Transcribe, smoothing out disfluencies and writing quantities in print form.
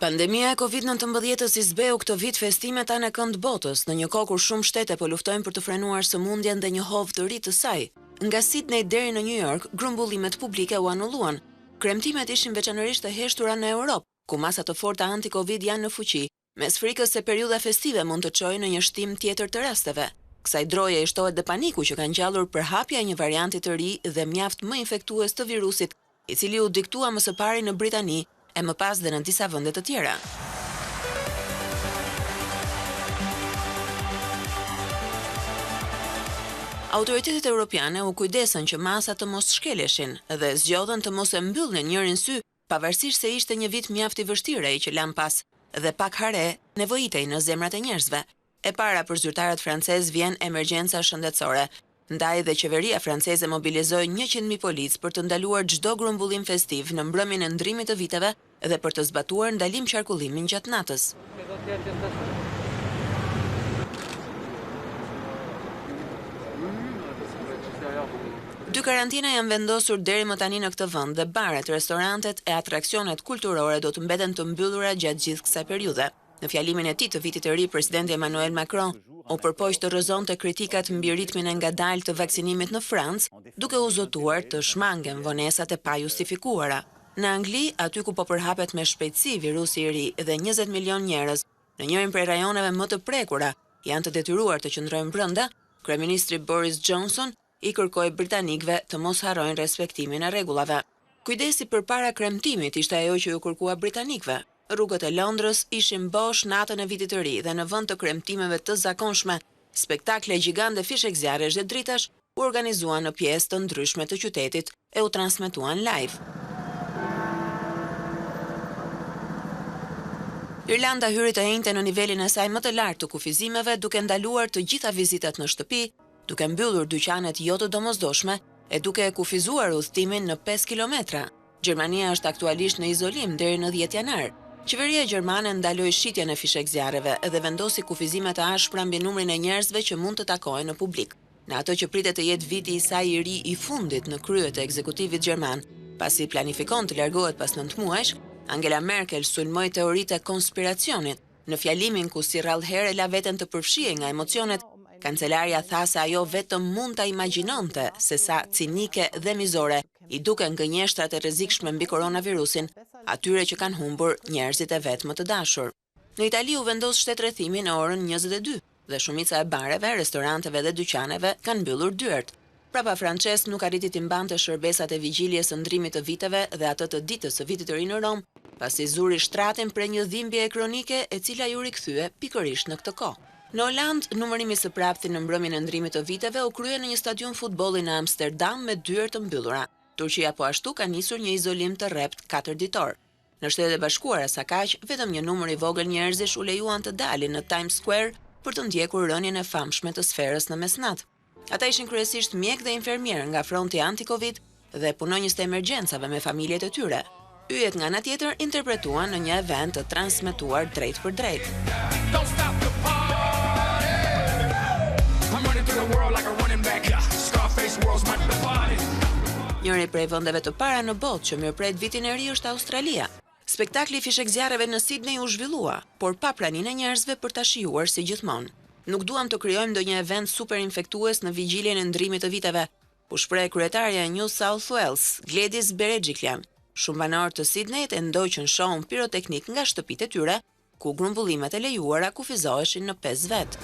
Pandemia e Covid-19 i zbeu këtë vit festimet anë e këndë botës, në një kohë kur shumë shtete po luftojnë për të frenuar sëmundjen dhe një hovë të ri të saj. Nga Sydney deri në New York, grumbullimet publike u anulluan. Kremtimet ishin veçanërisht të heshtura në Europë, ku masa të forta anti-Covid janë në fuqi, mes frikës se periudha festive mund të çojë në një shtim tjetër të rasteve. Kësaj droje i shtohet dhe paniku që ka ngjallur përhapja e një varianti të ri dhe mjaft më infektues të virusit, i cili u diktua më së pari në Britani e më pas dhe në disa vende të tjera. Autoritetet europiane u kujdesën që masat të mos shkeleshin dhe zgjodhen të mos e mbyllnin njërin sy, pavarësisht se ishte një vit mjaft i vështirë ai që lan pas dhe pak hare nevojitej në zemrat e njerëzve. E para për zyrtarët francez vjen emergjenca shëndetësore. Ndaj dhe qeveria franceze mobilizoi 100.000 policë për të ndaluar çdo grumbullim festiv në mbrëmjen e ndrimit të viteve dhe për të zbatuar ndalim qarkullimin gjatë natës. Dy karantina janë vendosur deri më tani në këtë vend dhe baret, restorantet e atraksionet kulturore do të mbeten të mbyllura gjatë gjithë kësaj periudhe. Në fjalimin e tij të vitit të ri, presidenti Emmanuel Macron u përpoq të rrëzonte kritikat mbi ritmin e ngadalë të vaksinimit në Francë, duke u zotuar të shmangen vonesat e pajustifikuara. Në Angli, aty ku po përhapet me shpejtësi virusi i ri dhe 20 milion njerëz në njërin prej rajoneve më të prekura janë të detyruar të qëndrojnë brenda, kryeministri Boris Johnson i kërkoi britanikëve të mos harrojnë respektimin e rregullave. Kujdesi përpara kremtimit ishte ajo që u kërkua britanikëve. Rrugët e Londrës ishin bosh natën e vitit të ri dhe në vend të kremtimeve të zakonshme, spektakle gjigande fishekzjarresh dhe dritash u organizuan në pjesë të ndryshme të qytetit e u transmetuan live. Irlanda hyri të njëjtë në nivelin e saj më të lartë të kufizimeve, duke ndaluar të gjitha vizitat në shtëpi, duke mbyllur dyqanet jo të domosdoshme e duke kufizuar udhëtimin në 5 kilometra. Gjermania është aktualisht në izolim deri në 10 janar. Qeveria gjermane ndaloi shitjen e fishekzjarreve dhe vendosi kufizime të ashpra mbi numrin e njerëzve që mund të takohen në publik. Në atë që pritet të jetë viti i saj i ri i fundit në krye të ekzekutivit gjerman, pasi planifikon të largohet pas 9 muajsh, Angela Merkel sulmoi teoritë e konspiracionit. Në fjalimin ku si rrallëherë la veten të përfshihej nga emocionet, kancelaria tha se ajo vetëm mund ta imagjinonte se sa cinike dhe mizore i duken gënjeshtrat e rrezikshme mbi koronavirusin, atyre që kanë humbur njerëzit e vet më të dashur. Në Itali u vendos shtetërrethimi në orën 22 dhe shumica e bareve, restoranteve dhe dyqaneve kanë mbyllur dyert. Prapa Francesc nuk arriti të mbante shërbesat e vigjiljes së ndrimit të viteve dhe atë të ditës së vitit të ri në Rom, pasi zuri shtratin për një dhimbje kronike e cila ju rikthye pikërisht në këtë kohë. Në Holand, numërimi së prapti në mbrëmjen e ndrimit të viteve u krye në një stadium futbolli në Amsterdam me dyert të mbyllura. Turqia po ashtu ka nisur një izolim të rrept 4 ditor. Në Shtetet e Bashkuara sa kaq, vetëm një numër i vogël njerëzish u lejuan të dalin në Times Square për të ndjekur rënien e famshme të sferës në mesnat. Ata ishin kryesisht mjek dhe infermier nga fronti anti-Covid dhe punonjës të emergjencave me familjet e tyre. Yjet nga ana tjetër interpretuan në një event të transmetuar drejt për drejt. Njëri prej vendeve të para në botë që mirëpret vitin e ri është Australia. Spektakli i fishekzjarreve në Sydney u zhvillua, por pa praninë e njerëzve për ta shijuar si gjithmonë. Nuk duam të krijojmë ndonjë event super infektues në vigjiljen e ndrimit të viteve, u shpreh kryetaria e New South Wales, Gladys Berejiklian. Shumë banorë të Sydneyt e ndoqën shohun piroteknik nga shtëpitë e tyre, ku grumbullimet e lejuara kufizoheshin në 5 vet.